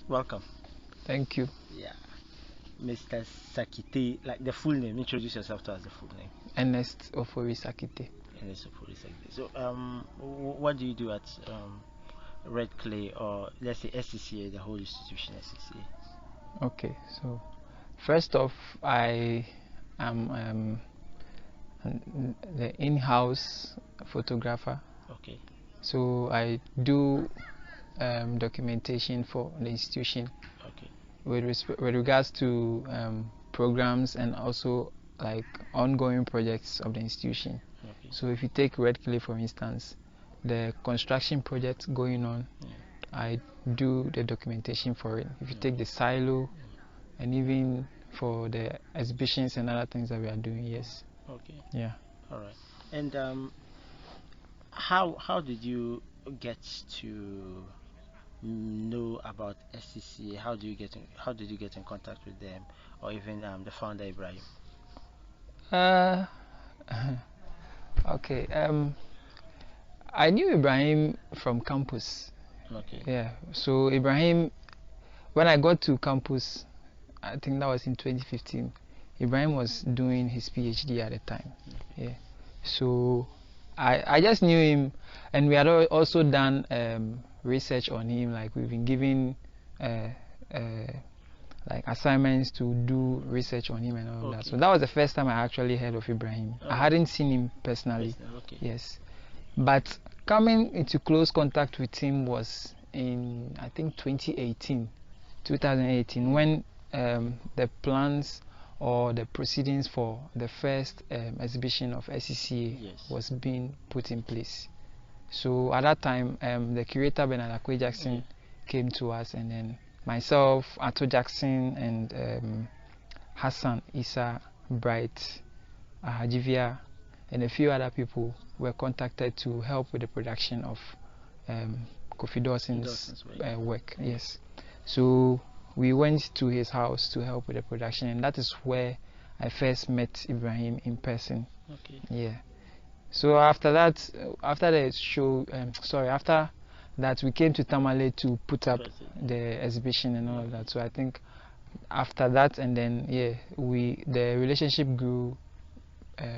Welcome. Thank you. Yeah, Mr. Sackitey, like the full name. Introduce yourself to us the full name. Ernest Ofori Sackitey. Ernest Ofori Sackitey. So, what do you do at Redclay, or let's say SCCA, the whole institution SCCA? Okay, so first off, I am the in-house photographer. Okay. So I do documentation for the institution Okay. with regards to programs and also like ongoing projects of the institution. Okay. So if you take Redclay for instance, the construction project going on, Yeah. I do the documentation for it. If you take the Okay. silo and even for the exhibitions and other things that we are doing, yes. Okay. Yeah. All right. And how did you get to know about SCCA? How did you get in contact with them, or even the founder Ibrahim? Uh, okay. I knew Ibrahim from campus. Okay. Yeah. So Ibrahim, when I got to campus, I think that was in 2015. Ibrahim was doing his PhD at the time. Okay. Yeah. So I just knew him, and we had also done research on him. Like we've been giving uh, uh, like assignments to do research on him and all that. Okay. So that was the first time I actually heard of Ibrahim. I hadn't seen him personally. Okay. Yes, but coming into close contact with him was in I think 2018, when the plans or the proceedings for the first exhibition of SCCA Yes. was being put in place. So at that time, the curator Bernard Akwe Jackson came to us, and then myself, Ato Jackson, and Hassan Isa Bright, Ahajivia, and a few other people were contacted to help with the production of Kofi Dawson's work. Yes. So we went to his house to help with the production, and that is where I first met Ibrahim in person. Okay. Yeah. So after that, after the show, after that, we came to Tamale to put up the exhibition and all of that. So I think after that, and then the relationship grew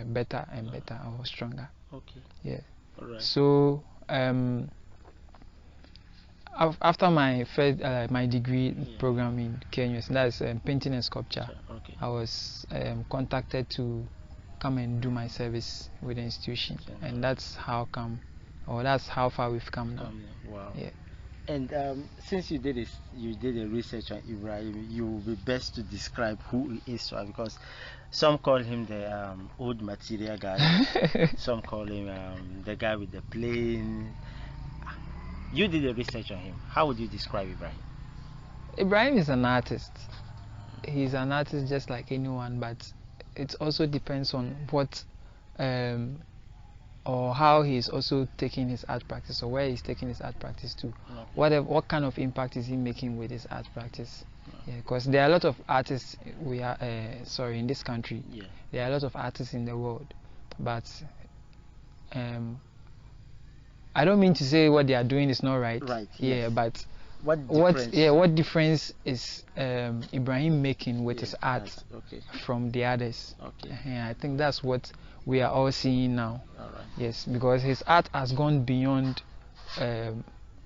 better and better, or stronger. Okay. Yeah. All right. So after my first my degree program in Kenya, that's painting and sculpture, Okay. I was contacted to come and do my service with the institution, and that's how far we've come now. Wow. Yeah. And since you did a research on Ibrahim, you will be best to describe who he is to us, because some call him the old materia guy, some call him the guy with the plane. You did a research on him. How would you describe Ibrahim? Ibrahim is an artist. He's an artist just like anyone, but it also depends on what or how he's also taking his art practice, or where he's taking his art practice to. Okay. What kind of impact is he making with his art practice? Yeah, because there are a lot of artists in this country. Yeah. There are a lot of artists in the world, but I don't mean to say what they are doing is not right. Right. Yeah, Yes. but what difference is Ibrahim making with his art from the others? Okay. Yeah, I think that's what we are all seeing now. All right. Yes, because his art has gone beyond,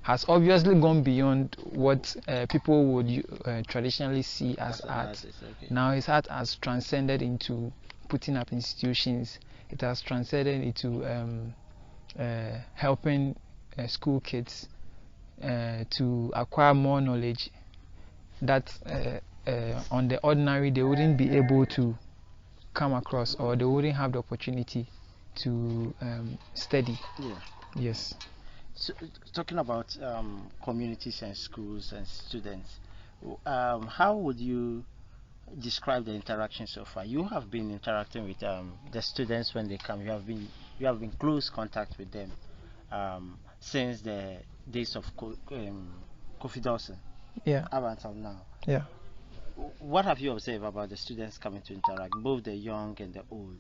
has obviously gone beyond what people would traditionally see as art. Okay. Now his art has transcended into putting up institutions. It has transcended into helping school kids to acquire more knowledge that on the ordinary they wouldn't be able to come across, or they wouldn't have the opportunity to study. Yeah. Yes. So, talking about communities and schools and students, how would you describe the interaction so far? You have been interacting with the students when they come. You have been close contact with them since the days of Kofi Dawson. Yeah. Up until now. Yeah. What have you observed about the students coming to interact, both the young and the old?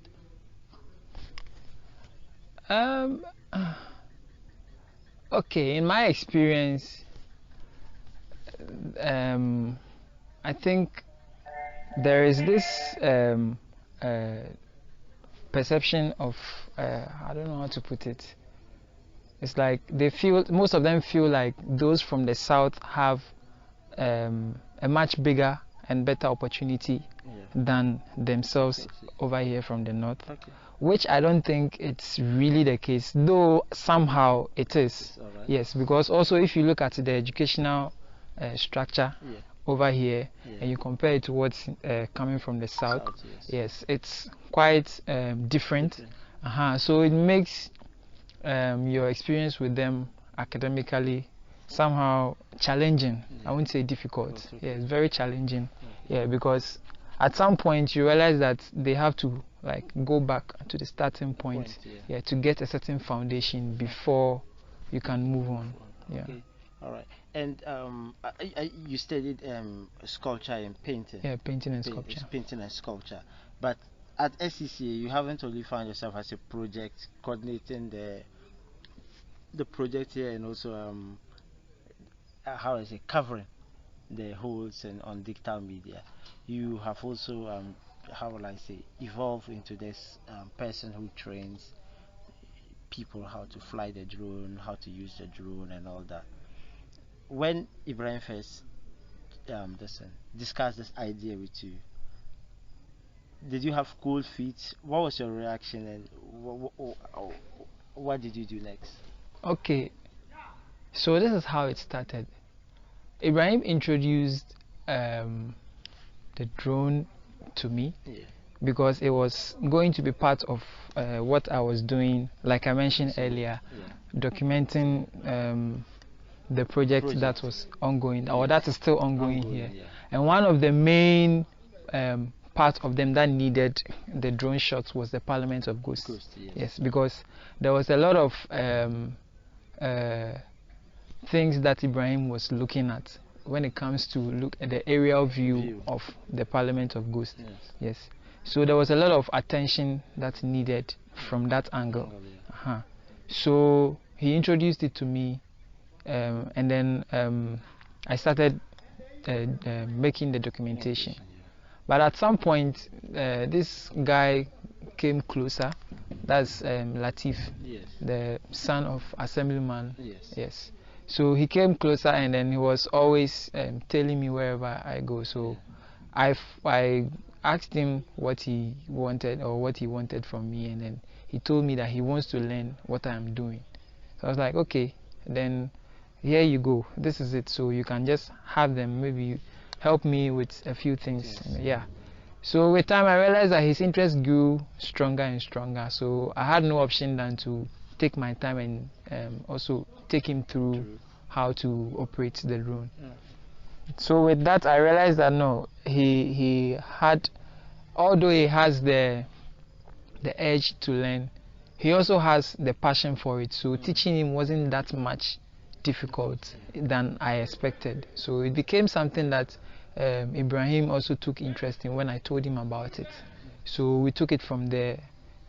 Okay, in my experience, I think there is this perception of I don't know how to put it. It's like they feel, most of them feel like those from the south have a much bigger and better opportunity than themselves over here from the north, which I don't think it's really the case, though somehow it is. Yes, because also if you look at the educational structure over here and you compare it to what's coming from the south, yes, it's quite different. So it makes your experience with them academically somehow challenging. I wouldn't say difficult. Yeah, it's very challenging. Yeah, because at some point you realize that they have to like go back to the starting point, yeah, to get a certain foundation before you can move on. Yeah. Okay. All right. And you studied sculpture and painting. Yeah, painting and sculpture. Painting and sculpture. But at SCCA, you haven't only found yourself as a project coordinating the project here, and also how is it, covering the holes and on digital media. You have also how will I say, evolved into this person who trains people how to fly the drone, how to use the drone, and all that. When Ibrahim first discussed this idea with you, did you have cold feet? What was your reaction, and what did you do next? Okay, so this is how it started. Ibrahim introduced the drone to me because it was going to be part of what I was doing, like I mentioned earlier, documenting the project that was ongoing, or that is still ongoing here. And one of the main part of them that needed the drone shots was the Parliament of Ghosts. Yes, because there was a lot of things that Ibrahim was looking at when it comes to look at the aerial view of the Parliament of Ghosts. Yes. So there was a lot of attention that needed from that angle. So he introduced it to me, and then I started making the documentation. But at some point, this guy came closer. That's Latif, the son of Assemblyman. Yes. So he came closer, and then he was always telling me wherever I go. So I asked him what he wanted, or what he wanted from me, and then he told me that he wants to learn what I'm doing. So I was like, okay, then here you go. This is it. So you can just have them maybe help me with a few things. Yeah. So with time I realized that his interest grew stronger and stronger. So I had no option than to take my time and also take him through how to operate the drone. So with that I realized that no, he had, although he has the edge to learn, he also has the passion for it. So teaching him wasn't that much difficult than I expected. So it became something that Ibrahim also took interest in when I told him about it. So we took it from there.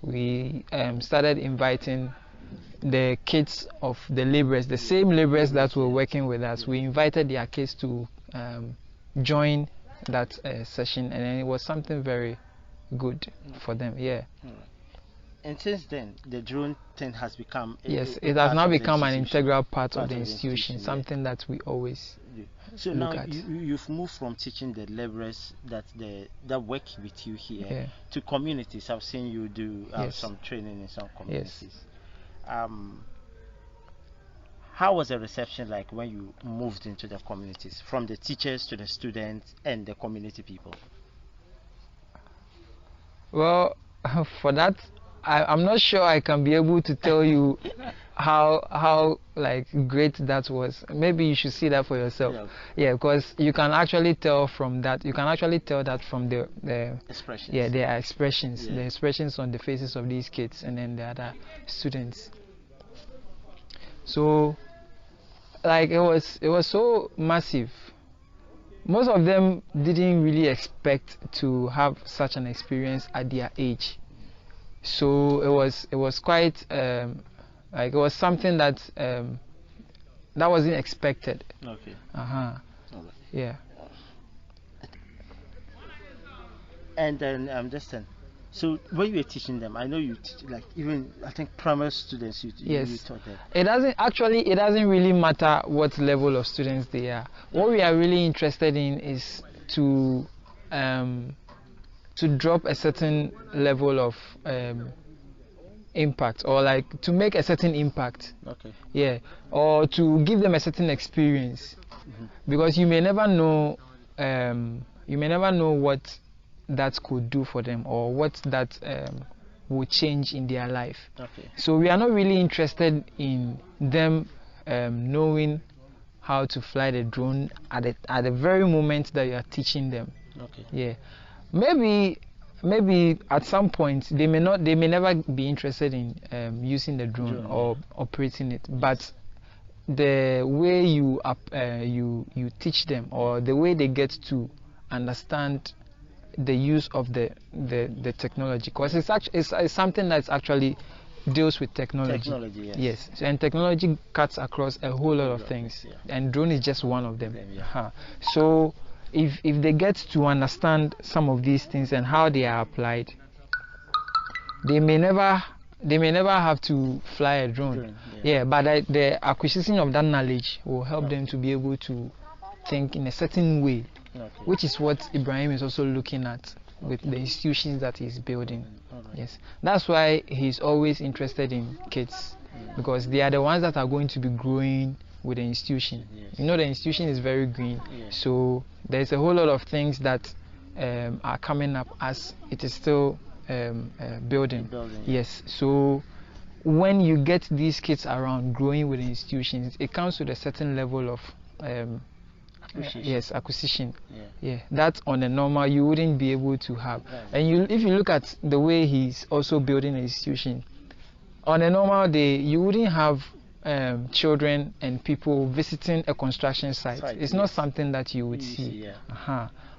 We started inviting the kids of the laborers, the same laborers that were working with us. We invited their kids to join that session, and then it was something very good for them. Yeah. And since then, the drone thing has become it has now become an integral part of the institution, something that we always so now you've moved from teaching the laborers that work with you here to communities. I've seen you do some training in some communities. How was the reception like when you moved into the communities, from the teachers to the students and the community people? Well, for that, I'm not sure I can be able to tell you how like great that was. Maybe you should see that for yourself. Yeah, because you can actually tell from that. You can actually tell that from the expressions. Yeah, their expressions, the expressions on the faces of these kids and then the other students. So, like it was so massive. Most of them didn't really expect to have such an experience at their age. So it was quite like it was something that that wasn't expected. Okay. Yeah. And then Justin, so when you were teaching them, I know you teach, like, even I think primary students, you Yes. taught them. It doesn't really matter what level of students they are. What we are really interested in is to drop a certain level of impact, or like to make a certain impact. Okay. Yeah. Or to give them a certain experience. Because you may never know what that could do for them, or what that will change in their life. Okay. So we are not really interested in them knowing how to fly the drone at the very moment that you are teaching them. Okay. Yeah. Maybe at some point they may never be interested in using the drone or operating it, but the way you teach them, or the way they get to understand the use of the technology, because it's something that's actually deals with technology. Yes. So, and technology cuts across a whole lot of things, and drone is just one of them. So if they get to understand some of these things and how they are applied, they may never have to fly a drone. But the acquisition of that knowledge will help them to be able to think in a certain way, which is what Ibrahim is also looking at with the institutions that he's building. Yes, that's why he's always interested in kids, because they are the ones that are going to be growing with the institution. You know, the institution is very green, so there's a whole lot of things that are coming up as it is still building. Yes, so when you get these kids around growing with the institutions, it comes with a certain level of acquisition. That on a normal you wouldn't be able to have. And if you look at the way he's also building an institution, on a normal day you wouldn't have children and people visiting a construction site. It's not something that you would see.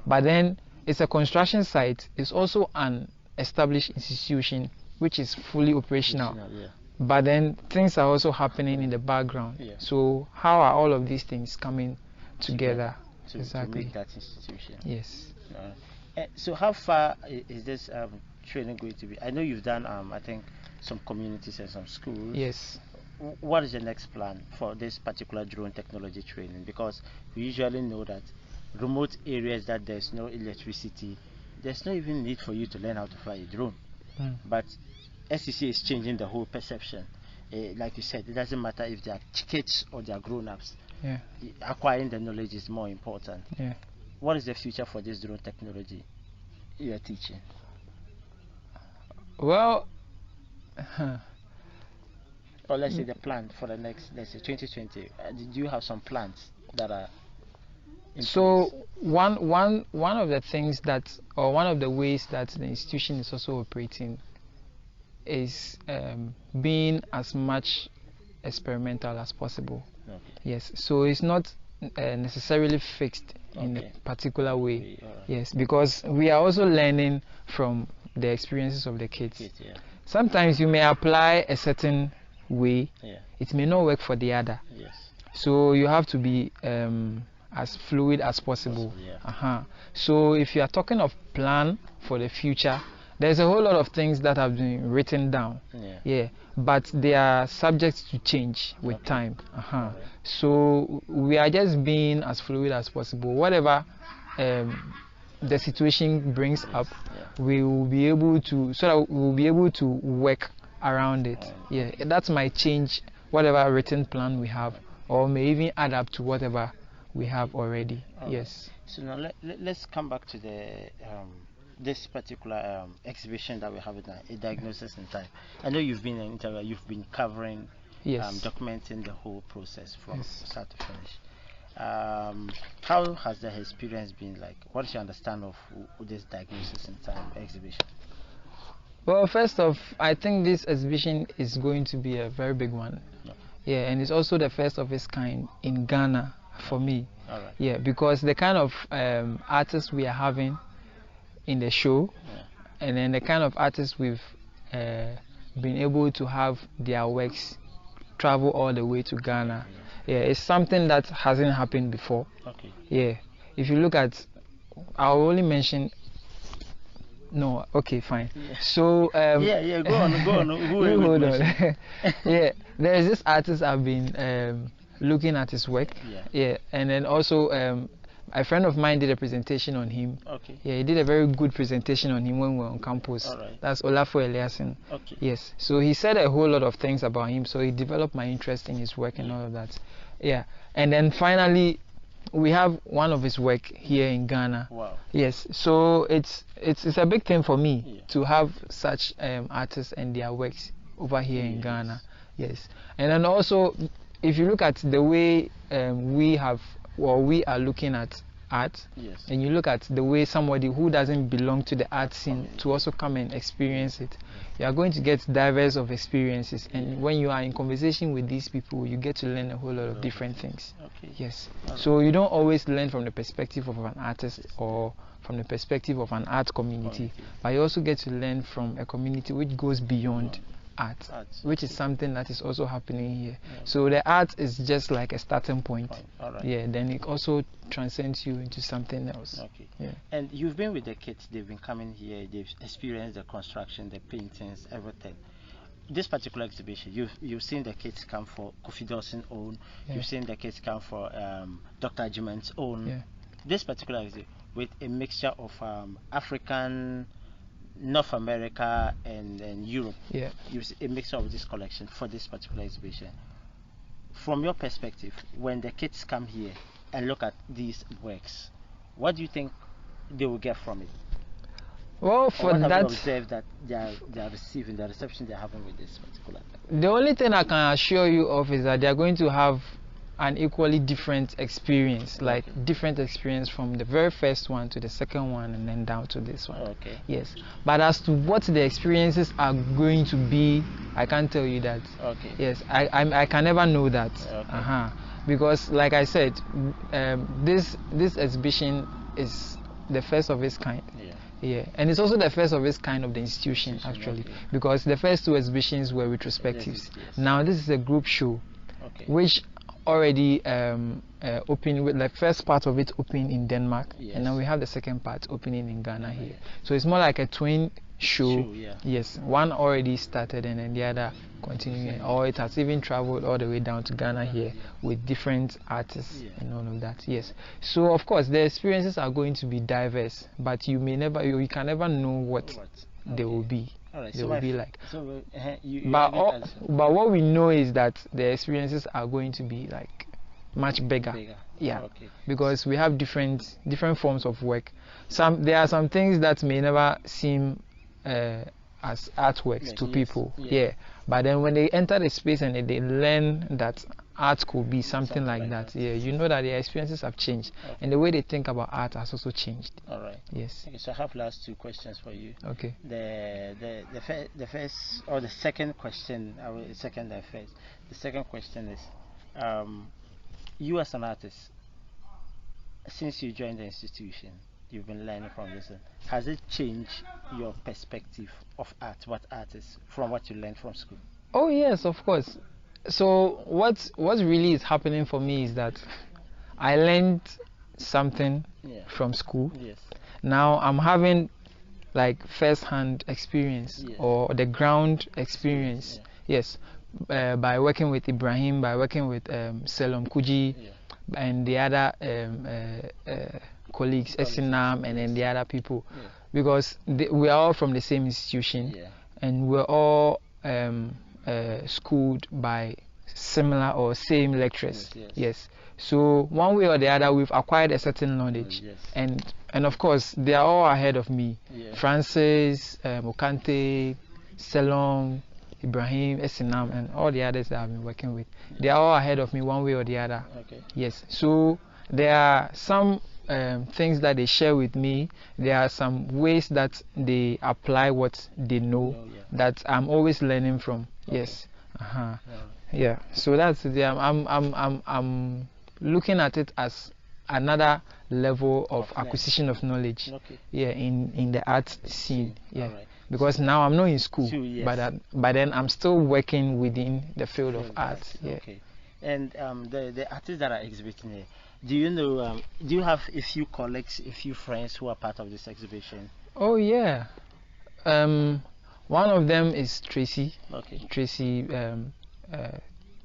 But then it's a construction site. It's also an established institution which is fully operational. But then things are also happening in the background. So how are all of these things coming together to make that institution? Yes. So how far is this training going to be? I know you've done I think some communities and some schools. Yes. What is the next plan for this particular drone technology training? Because we usually know that remote areas that there's no electricity, there's no even need for you to learn how to fly a drone. But SCCA is changing the whole perception. Like you said, it doesn't matter if they are kids or they are grown-ups. Acquiring the knowledge is more important. What is the future for this drone technology you are teaching? Well, or let's say the plan for the next, let's say 2020. Do you have some plans that are in place? one of the things that, or one of the ways that the institution is also operating is being as much experimental as possible. Yes, so it's not necessarily fixed in a particular way. Yes, because we are also learning from the experiences of the kids. Sometimes you may apply a certain way, it may not work for the other. So you have to be as fluid as possible. So if you are talking of plan for the future, there's a whole lot of things that have been written down. But they are subject to change with time. So we are just being as fluid as possible. Whatever the situation brings up, we will be able to, so that we will be able to work around it. That might change whatever written plan we have, or may even add up to whatever we have already. Yes. So now let's come back to the this particular exhibition that we have in a diagnosis in time. I know you've been an interviewer, you've been covering, documenting the whole process from start to finish. How has the experience been like? What is your understanding of this diagnosis in time exhibition? Well, first off, I think this exhibition is going to be a very big one. And it's also the first of its kind in Ghana for me. Because the kind of artists we are having in the show, and then the kind of artists we've been able to have their works travel all the way to Ghana. It's something that hasn't happened before. if you look at, I'll only mention. No, okay, fine. Yeah. So Yeah, go on, go on. Who you will hold on. mention? Yeah, there's this artist I've been looking at his work. Yeah. And then also a friend of mine did a presentation on him. Okay. Yeah, he did a very good presentation on him when we were on campus. All right. That's Olafo Eliasin. Okay. Yes. So he said a whole lot of things about him. So he developed my interest in his work and all of that. Yeah. And then finally, we have one of his work here in Ghana. Wow. Yes. So it's a big thing for me Yeah. to have such artists and their works over here in Yes. Ghana. Yes. And then also, if you look at the way we are looking at art, Yes. and you look at the way somebody who doesn't belong to the art scene to also come and experience it, you are going to get diverse of experiences. And when you are in conversation with these people, you get to learn a whole lot of different things. Okay. Yes. All So you don't always learn from the perspective of an artist or from the perspective of an art community, but you also get to learn from a community which goes beyond art, which is something that is also happening here. Yeah. So the art is just like a starting point. All right. Yeah, then it also transcends you into something else. Okay. Yeah. And you've been with the kids, they've been coming here, they've experienced the construction, the paintings, everything. This particular exhibition, you've seen the kids come for Kofi Dawson's own, Yeah. you've seen the kids come for Dr. Ajiman's own. Yeah. This particular exhibition with a mixture of African, North America, and Europe. Yeah. You see a mixture of this collection for this particular exhibition. From your perspective, when the kids come here and look at these works, what do you think they will get from it? Well, Or for what have that, you observed that they are receiving, the reception they're having with this particular thing? the only thing I can assure you of is that they are going to have an equally different experience, like Okay. different experience from the very first one to the second one and then down to this one. Okay. Yes. But as to what the experiences are going to be, I can't tell you that. Okay. Yes, I can never know that. Okay. Because like I said, this exhibition is the first of its kind. Yeah. Yeah, and it's also the first of its kind of the institution actually, Okay. because the first two exhibitions were retrospectives. Yes. Now this is a group show, Okay. which already opened with the first part of it opened in Denmark, Yes. and now we have the second part opening in Ghana here. So it's more like a twin show. Yeah. Yes, one already started and then the other continuing, or it has even traveled all the way down to Ghana here with different artists Yeah. and all of that. Yes. So of course the experiences are going to be diverse, but you can never know what they will be. All right. They So will be like. So you But have it as but what we know is that the experiences are going to be like much bigger. Yeah. Okay. Because we have different forms of work. There are some things that may never seem as artworks to Yes. people. Yeah. Yeah. But then when they enter the space and they learn that art could be something like that, yeah, you know that their experiences have changed, Okay. and the way they think about art has also changed. All right. Yes. Okay. So I have last two questions for you. Okay. The first or the second question, I will second that first. The second question is, you as an artist, since you joined the institution, you've been learning from this. Has it changed your perspective of art? What art is from what you learned from school? Oh yes, of course. So what really is happening for me is that I learned something Yeah. from school. Yes. Now I'm having like first-hand experience Yeah. or the ground experience. Yeah. Yes, by working with Ibrahim, by working with Selom Kuji, Yeah. and the other colleagues, Esinam, and then the other people, Yeah. because we are all from the same institution, Yeah. and we're all schooled by similar or same lecturers. Yes. Yes. So one way or the other, we've acquired a certain knowledge, Yes. and of course they are all ahead of me. Yeah. Francis, Okante, Selom, Ibrahim, Esinam, and all the others that I've been working with. They are all ahead of me one way or the other. Okay. Yes. So there are some things that they share with me. There are some ways that they apply what they know Oh, yeah. that I'm always learning from. Okay. Yes. Uh-huh. Yeah. Yeah. So that's it. Yeah, I'm looking at it as another level of Of acquisition of knowledge. Okay. Yeah, in the art scene. Yeah. Alright. Because now I'm not in school, So, yes. but then I'm still working within the field of art. Yeah. Okay. And the artists that are exhibiting here, Do you know? Do you have a few colleagues, a few friends who are part of this exhibition? Oh yeah. One of them is Tracy. Okay. Tracy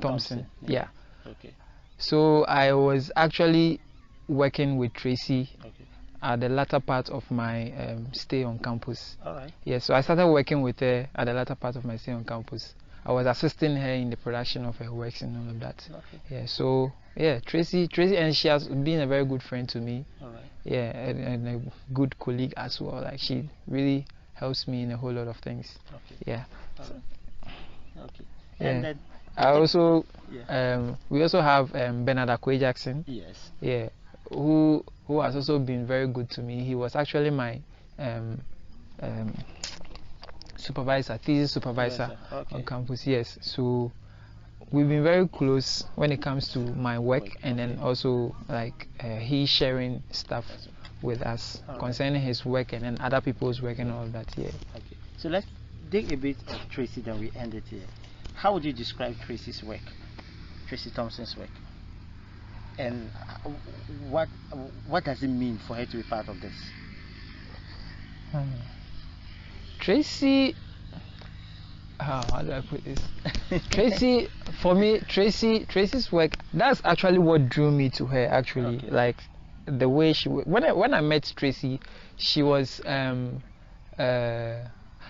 Thompson. Yeah. Okay. So I was actually working with Tracy Okay. at the latter part of my stay on campus. All right. Yeah, so I started working with her at the latter part of my stay on campus. I was assisting her in the production of her works and all of that. Okay. Yeah, so yeah, Tracy, and she has been a very good friend to me. All right. Yeah, and a good colleague as well. Like she really helps me in a whole lot of things. Okay. Yeah. All right. Okay. Yeah. And then I also, yeah. we also have Bernard Akwe Jackson. Yes. Yeah, who has also been very good to me. He was actually my supervisor, thesis supervisor on campus. Yes, so we've been very close when it comes to my work, and then also like he sharing stuff with us concerning his work and then other people's work and all that. Yeah. Okay. So let's dig a bit of Tracy, then we end it here. How would you describe Tracy's work, Tracy Thompson's work, and what does it mean for her to be part of this? Tracy, how do I put this? Tracy, for me, Tracy's work, that's actually what drew me to her. Actually, Okay. like the way she, when I met Tracy, she was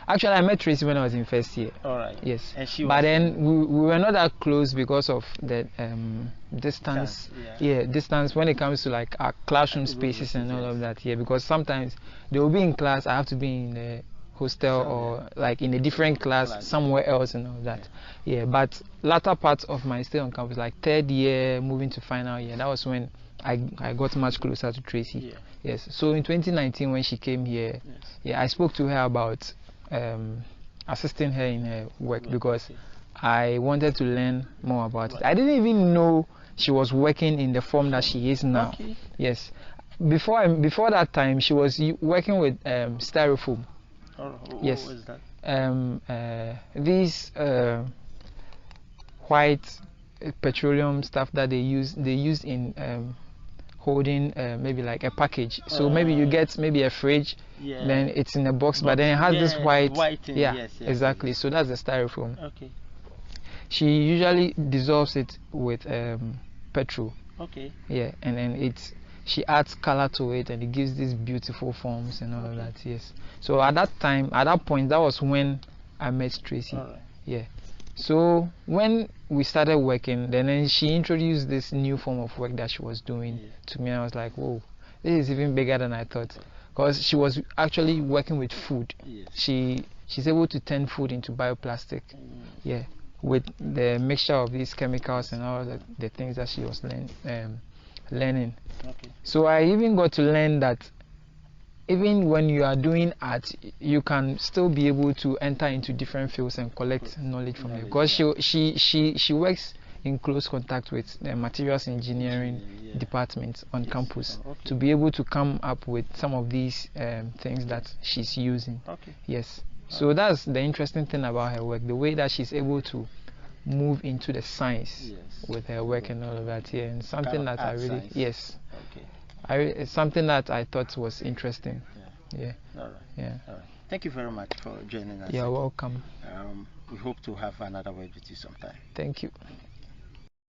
actually I met Tracy when I was in first year. All right. Yes. And she but was then we were not that close because of the distance. Yeah. Distance when it comes to like our classroom spaces and all of that. Yeah, because sometimes they will be in class, I have to be in the hostel or like in a different class somewhere else and all that. Yeah, but latter part of my stay on campus, like third year moving to final year, that was when I got much closer to Tracy. Yeah. Yes. So in 2019 when she came here, yeah, I spoke to her about assisting her in her work because I wanted to learn more about it. I didn't even know she was working in the form that she is now. Okay. Yes. Before that time, she was working with styrofoam. Yes. What was that? These white petroleum stuff that they use in holding maybe like a package. So maybe you get maybe a fridge, then it's in a box, but then it has this white thing. yeah, Yes, exactly. So that's the styrofoam. Okay. She usually dissolves it with petrol. Okay. Yeah, and then she adds color to it and it gives these beautiful forms and all of that. Yes. So at that point, that was when I met Tracy. All right. Yeah. So when we started working, then she introduced this new form of work that she was doing to me. I was like, whoa, this is even bigger than I thought, because she was actually working with food. Yes. She's able to turn food into bioplastic. Yeah, with the mixture of these chemicals and all the things that she was learning. Okay. So I even got to learn that even when you are doing art, you can still be able to enter into different fields and collect knowledge from it, because she works in close contact with the materials engineering department on campus to be able to come up with some of these things that she's using. Okay. Yes. So that's the interesting thing about her work, the way that she's able to move into the science with her work and all of that. Yeah, and something that I really it's something that I thought was interesting. Yeah. All right. Yeah. All right. Thank you very much for joining us. You're welcome. We hope to have another word with you sometime. Thank you.